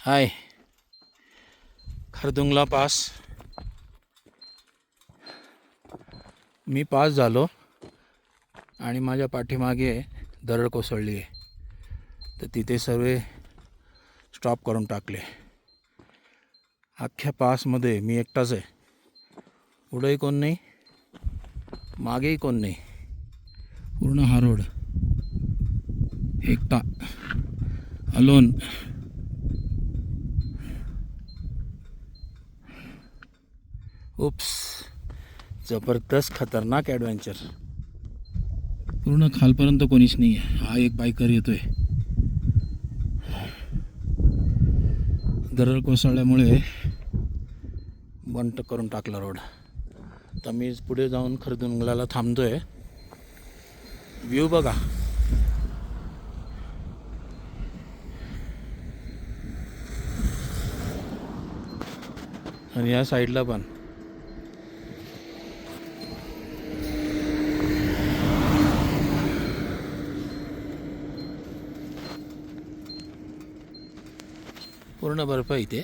हाय, Khardung La pass मी pass झालो आणि माझ्या पाठीमागे दरड कोसळली आहे. तर तिथे सर्व स्टॉप करून टाकले. अख्ख्या पासमध्ये मी एकटाच आहे. पुढेही कोण नाही, मागेही कोण नाही. पूर्ण हा रोड एकटा, अलोन. उप्स, जबरदस्त खतरनाक ॲडव्हेंचर. पूर्ण खालपर्यंत कोणीच नाही आहे. हा एक बायकर येतोय. दरड कोसळल्यामुळे बंद करून टाकला रोड. तर मी पुढे जाऊन खरदुंगलाला थांबतोय. व्ह्यू बघा. आणि या साईडला पण पूर्ण बर्फ इथे.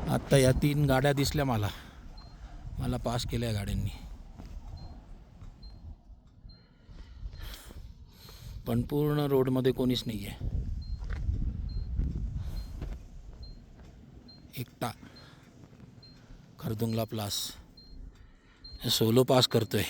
आत्ता या 3 गाड्या दिसल्या मला पास केल्या गाड्यांनी. पण पूर्ण रोडमध्ये कोणीच नाही आहे. एकटा खरदुंगला प्लास सोलो पास करतोय.